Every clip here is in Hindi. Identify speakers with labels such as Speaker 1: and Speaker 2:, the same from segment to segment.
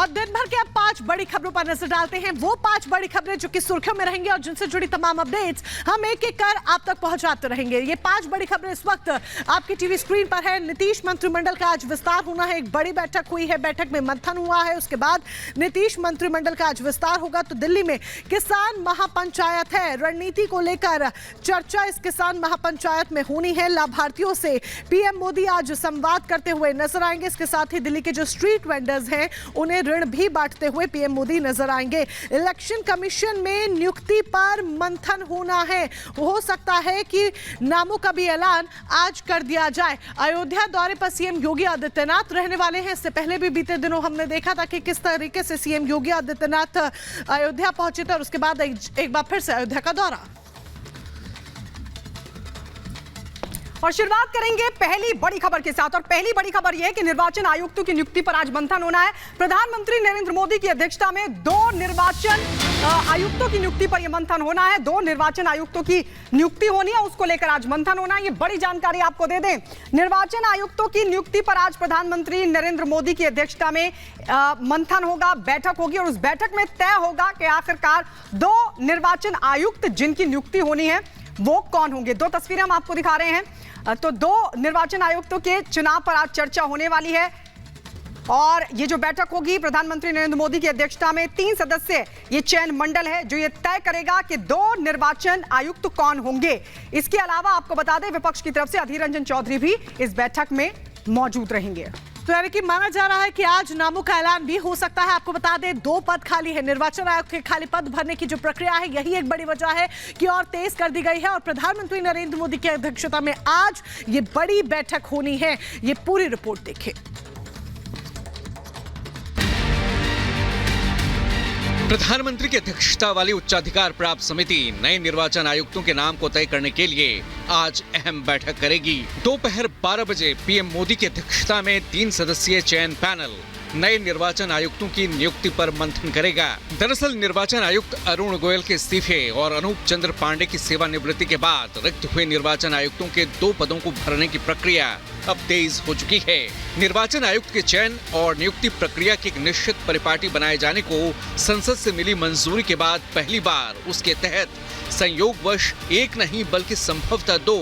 Speaker 1: और दिन भर के अब 5 बड़ी खबरों पर नजर डालते हैं। वो 5 बड़ी खबरें जो कि सुर्खियों में रहेंगी और जिनसे जुड़ी तमाम अपडेट्स हम एक एक कर आप तक पहुंचाते रहेंगे। ये 5 बड़ी खबरें इस वक्त आपकी टीवी स्क्रीन पर है। नीतीश मंत्रिमंडल का आज विस्तार होना है। एक बड़ी बैठक हुई है, बैठक में मंथन हुआ है। उसके बाद नीतीश मंत्रिमंडल का आज विस्तार होगा। तो दिल्ली में किसान महापंचायत है, रणनीति को लेकर चर्चा इस किसान महापंचायत में होनी है। लाभार्थियों से पीएम मोदी आज संवाद करते हुए नजर आएंगे। इसके साथ ही दिल्ली के जो स्ट्रीट वेंडर्स हैं उन्हें ऋण भी बांटते हुए पीएम मोदी नजर आएंगे। इलेक्शन कमीशन में नियुक्ति पर मंथन होना है। हो सकता है कि नामों का भी ऐलान आज कर दिया जाए। अयोध्या दौरे पर सीएम योगी आदित्यनाथ रहने वाले हैं। इससे पहले भी बीते दिनों हमने देखा था कि किस तरीके से सीएम योगी आदित्यनाथ अयोध्या पहुंचे थे और उसके बाद एक बार फिर से अयोध्या का दौरा।
Speaker 2: और शुरुआत करेंगे पहली बड़ी खबर के साथ। और पहली बड़ी खबर यह है कि निर्वाचन आयुक्तों की नियुक्ति पर आज मंथन होना है। प्रधानमंत्री नरेंद्र मोदी की अध्यक्षता में 2 निर्वाचन आयुक्तों की नियुक्ति पर यह मंथन होना है। 2 निर्वाचन आयुक्तों की नियुक्ति होनी है, उसको लेकर आज मंथन होना है। ये बड़ी जानकारी आपको दे दें। निर्वाचन आयुक्तों की नियुक्ति पर आज प्रधानमंत्री नरेंद्र मोदी की अध्यक्षता में मंथन होगा, बैठक होगी और उस बैठक में तय होगा कि आखिरकार 2 निर्वाचन आयुक्त जिनकी नियुक्ति होनी है वो कौन होंगे। 2 तस्वीरें हम आपको दिखा रहे हैं। तो 2 निर्वाचन आयुक्तों के चुनाव पर आज चर्चा होने वाली है और ये जो बैठक होगी प्रधानमंत्री नरेंद्र मोदी की अध्यक्षता में 3 सदस्य ये चयन मंडल है जो ये तय करेगा कि 2 निर्वाचन आयुक्त कौन होंगे। इसके अलावा आपको बता दें विपक्ष की तरफ से अधीर रंजन चौधरी भी इस बैठक में मौजूद रहेंगे।
Speaker 1: तो यानी कि माना जा रहा है कि आज नामों का ऐलान भी हो सकता है। आपको बता दें 2 पद खाली है। निर्वाचन आयोग के खाली पद भरने की जो प्रक्रिया है यही एक बड़ी वजह है कि और तेज कर दी गई है। और प्रधानमंत्री नरेंद्र मोदी की अध्यक्षता में आज ये बड़ी बैठक होनी है। ये पूरी रिपोर्ट देखें।
Speaker 3: प्रधानमंत्री की अध्यक्षता वाली उच्चाधिकार प्राप्त समिति नए निर्वाचन आयुक्तों के नाम को तय करने के लिए आज अहम बैठक करेगी। दोपहर 12 बजे पीएम मोदी की अध्यक्षता में 3 सदस्यीय चयन पैनल नए निर्वाचन आयुक्तों की नियुक्ति पर मंथन करेगा। दरअसल निर्वाचन आयुक्त अरुण गोयल के इस्तीफे और अनूप चंद्र पांडे की सेवानिवृत्ति के बाद रिक्त हुए निर्वाचन आयुक्तों के 2 पदों को भरने की प्रक्रिया अब तेज हो चुकी है। निर्वाचन आयुक्त के चयन और नियुक्ति प्रक्रिया की एक निश्चित परिपाटी बनाए जाने को संसद से मिली मंजूरी के बाद पहली बार उसके तहत संयोगवश 1 नहीं बल्कि संभवतः 2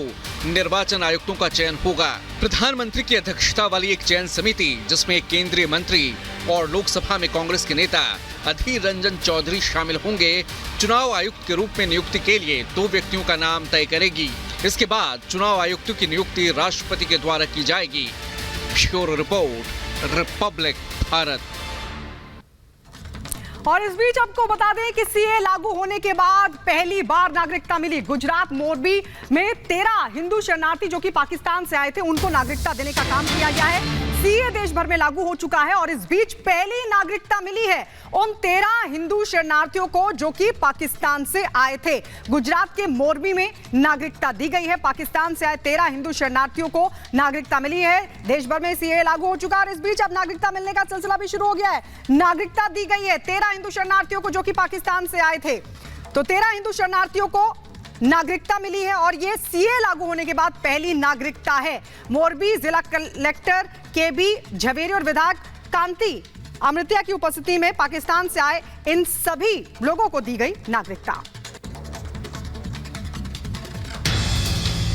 Speaker 3: निर्वाचन आयुक्तों का चयन होगा। प्रधानमंत्री की अध्यक्षता वाली एक चयन समिति जिसमें एक केंद्रीय मंत्री और लोकसभा में कांग्रेस के नेता अधीर रंजन चौधरी शामिल होंगे, चुनाव आयुक्त के रूप में नियुक्ति के लिए 2 व्यक्तियों का नाम तय करेगी। इसके बाद चुनाव आयुक्तों की नियुक्ति राष्ट्रपति के द्वारा की जाएगी। Bureau report, Republic Bharat.
Speaker 2: और इस बीच आपको बता दें कि सीए लागू होने के बाद पहली बार नागरिकता मिली। गुजरात मोरबी में 13 हिंदू शरणार्थी जो कि पाकिस्तान से आए थे उनको नागरिकता देने का काम किया गया है। सीए देश भर में लागू हो चुका है और इस बीच पहली नागरिकता मिली है उन 13 हिंदू शरणार्थियों को जो कि पाकिस्तान से आए थे। गुजरात के मोरबी में नागरिकता दी गई है। पाकिस्तान से आए 13 हिंदू शरणार्थियों को नागरिकता मिली है। देश भर में सीए लागू हो चुका है और इस बीच अब नागरिकता मिलने का सिलसिला भी शुरू हो गया है। नागरिकता दी गई है 13 हिंदू शरणार्थियों को जो कि पाकिस्तान से आए थे। तो 13 हिंदू शरणार्थियों को नागरिकता मिली है और ये सीए लागू होने के बाद पहली नागरिकता है। मोरबी जिला कलेक्टर केबी झवेरी और विधायक कांति अमृतिया की उपस्थिति में पाकिस्तान से आए इन सभी लोगों को दी गई नागरिकता।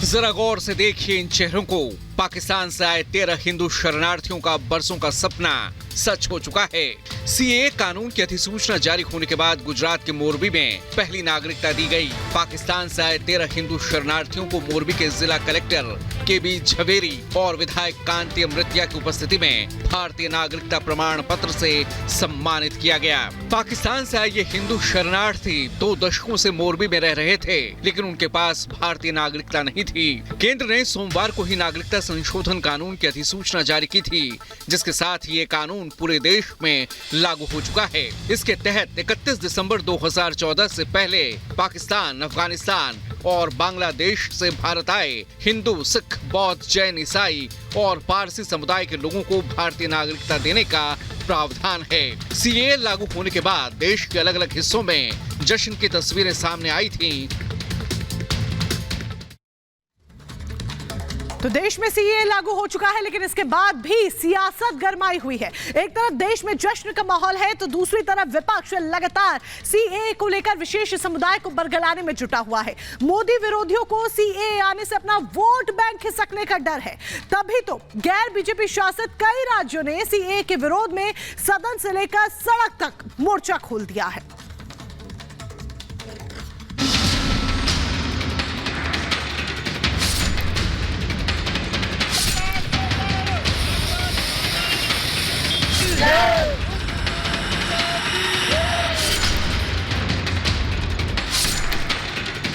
Speaker 3: जरा गौर से देखिए इन चेहरों को। पाकिस्तान से आए 13 हिंदू शरणार्थियों का बरसों का सपना सच हो चुका है। सीए कानून की अधिसूचना जारी होने के बाद गुजरात के मोरबी में पहली नागरिकता दी गई। पाकिस्तान से आए 13 हिंदू शरणार्थियों को मोरबी के जिला कलेक्टर केबी झवेरी और विधायक कांति अमृतिया की उपस्थिति में भारतीय नागरिकता प्रमाण पत्र से सम्मानित किया गया। पाकिस्तान से आए ये हिंदू शरणार्थी 2 दशकों से मोरबी में रह रहे थे, लेकिन उनके पास भारतीय नागरिकता नहीं थी। केंद्र ने सोमवार को ही नागरिकता संशोधन कानून की अधिसूचना जारी की थी, जिसके साथ ये कानून पूरे देश में लागू हो चुका है। इसके तहत 31 दिसंबर 2014 से पहले पाकिस्तान, अफगानिस्तान और बांग्लादेश से भारत आए हिंदू, सिख, बौद्ध, जैन, ईसाई और पारसी समुदाय के लोगों को भारतीय नागरिकता देने का प्रावधान है। सीए लागू होने के बाद देश के अलग अलग हिस्सों में जश्न की तस्वीरें सामने आई थीं।
Speaker 1: तो देश में सीए लागू हो चुका है, लेकिन इसके बाद भी सियासत गरमाई हुई है। एक तरफ देश में जश्न का माहौल है, तो दूसरी तरफ विपक्ष लगातार सीए को लेकर विशेष समुदाय को बरगलाने में जुटा हुआ है। मोदी विरोधियों को सीए आने से अपना वोट बैंक खिसकने का डर है। तभी तो गैर बीजेपी शासित कई राज्यों ने सीए के विरोध में सदन से लेकर सड़क तक मोर्चा खोल दिया है।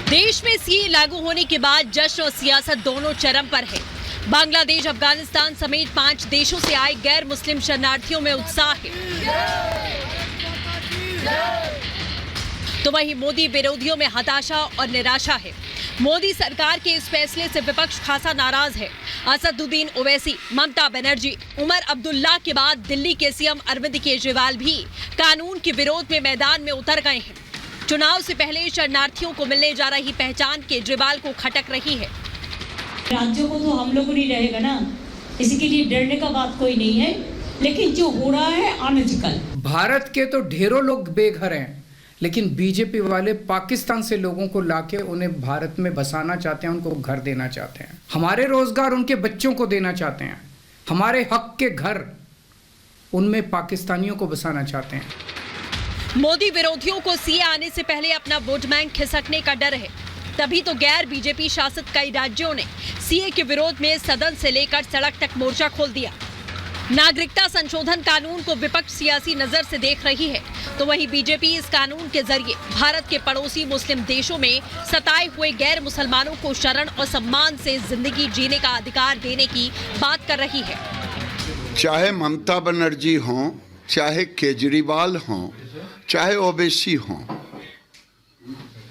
Speaker 4: देश में सीए लागू होने के बाद जश्न और सियासत दोनों चरम पर है। बांग्लादेश, अफगानिस्तान समेत 5 देशों से आए गैर मुस्लिम शरणार्थियों में उत्साह है, तो वहीं मोदी विरोधियों में हताशा और निराशा है। मोदी सरकार के इस फैसले से विपक्ष खासा नाराज है। असदुद्दीन ओवैसी, ममता बनर्जी, उमर अब्दुल्ला के बाद दिल्ली के सीएम अरविंद केजरीवाल भी कानून के विरोध में मैदान में उतर गए हैं। चुनाव से पहले शरणार्थियों को मिलने जा रही पहचान केजरीवाल को खटक रही है।
Speaker 5: राज्यों को तो हम लोगों नहीं रहेगा ना, इसके लिए डरने का बात कोई नहीं है, लेकिन जो हो रहा है अनएथिकल।
Speaker 6: भारत के तो ढेरों लोग बेघर हैं, लेकिन बीजेपी वाले पाकिस्तान से लोगों को लाके उन्हें भारत में बसाना चाहते हैं, उनको घर देना चाहते हैं, हमारे रोजगार उनके बच्चों को देना चाहते हैं, हमारे हक के घर उनमें पाकिस्तानियों को बसाना चाहते हैं।
Speaker 4: मोदी विरोधियों को सीए आने से पहले अपना वोट बैंक खिसकने का डर है। तभी तो गैर बीजेपी शासित कई राज्यों ने सीए के विरोध में सदन से लेकर सड़क तक मोर्चा खोल दिया। नागरिकता संशोधन कानून को विपक्ष सियासी नजर से देख रही है, तो वहीं बीजेपी इस कानून के जरिए भारत के पड़ोसी मुस्लिम देशों में सताए हुए गैर मुसलमानों को शरण और सम्मान से जिंदगी जीने का अधिकार देने की बात कर रही है।
Speaker 7: चाहे ममता बनर्जी हों, चाहे केजरीवाल हों, चाहे ओवैसी हों,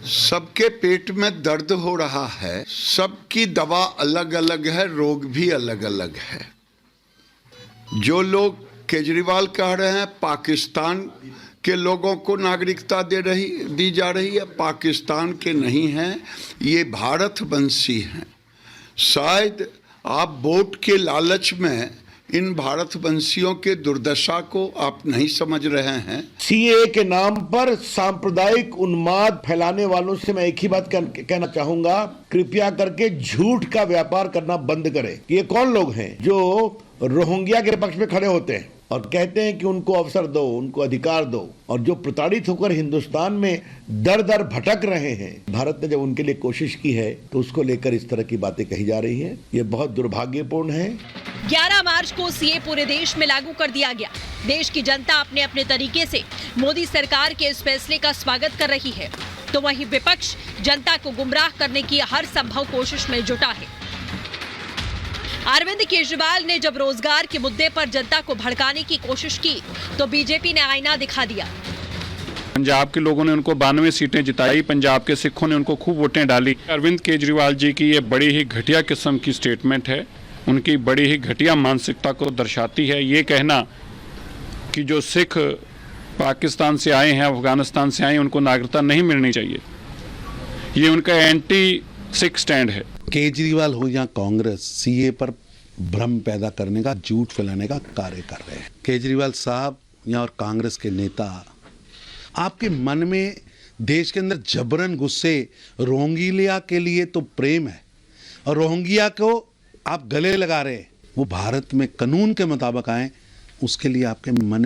Speaker 7: सबके पेट में दर्द हो रहा है। सबकी दवा अलग अलग है, रोग भी अलग अलग है। जो लोग केजरीवाल कह रहे हैं पाकिस्तान के लोगों को नागरिकता दी जा रही है, पाकिस्तान के नहीं हैं, ये भारतवंशी हैं। शायद आप वोट के लालच में इन भारतवंशियों के दुर्दशा को आप नहीं समझ रहे हैं।
Speaker 8: सीए के नाम पर सांप्रदायिक उन्माद फैलाने वालों से मैं एक ही बात कहना चाहूंगा, कृपया करके झूठ का व्यापार करना बंद करें। ये कौन लोग हैं जो रोहिंग्या के पक्ष में खड़े होते हैं और कहते हैं कि उनको अवसर दो, उनको अधिकार दो, और जो प्रताड़ित होकर हिंदुस्तान में दर दर भटक रहे हैं। भारत ने जब उनके लिए कोशिश की है तो उसको लेकर इस तरह की बातें कही जा रही हैं, ये बहुत दुर्भाग्यपूर्ण है।
Speaker 4: 11 मार्च को सीए पूरे देश में लागू कर दिया गया। देश की जनता अपने अपने तरीके से मोदी सरकार के इस फैसले का स्वागत कर रही है, तो वहीं विपक्ष जनता को गुमराह करने की हर संभव कोशिश में जुटा है। अरविंद केजरीवाल ने जब रोजगार के मुद्दे पर जनता को भड़काने की कोशिश की, तो बीजेपी ने आईना दिखा दिया।
Speaker 9: पंजाब के लोगों ने उनको 92 सीटें जिताई, पंजाब के सिखों ने उनको खूब वोटें डाली। अरविंद केजरीवाल जी की ये बड़ी ही घटिया किस्म की स्टेटमेंट है, उनकी बड़ी ही घटिया मानसिकता को दर्शाती है। ये कहना कि जो सिख पाकिस्तान से आए हैं, अफगानिस्तान से आए हैं, उनको नागरिकता नहीं मिलनी चाहिए, ये उनका एंटी सिख स्टैंड है।
Speaker 10: केजरीवाल हो या कांग्रेस सीए पर भ्रम पैदा करने का, झूठ फैलाने का कार्य कर रहे हैं। केजरीवाल साहब या और कांग्रेस के नेता, आपके मन में देश के अंदर जबरन गुस्से, रोहिंग्या के लिए तो प्रेम है और रोहिंग्या को आप गले लगा रहे हैं। वो भारत में कानून के मुताबिक आए, उसके लिए आपके मन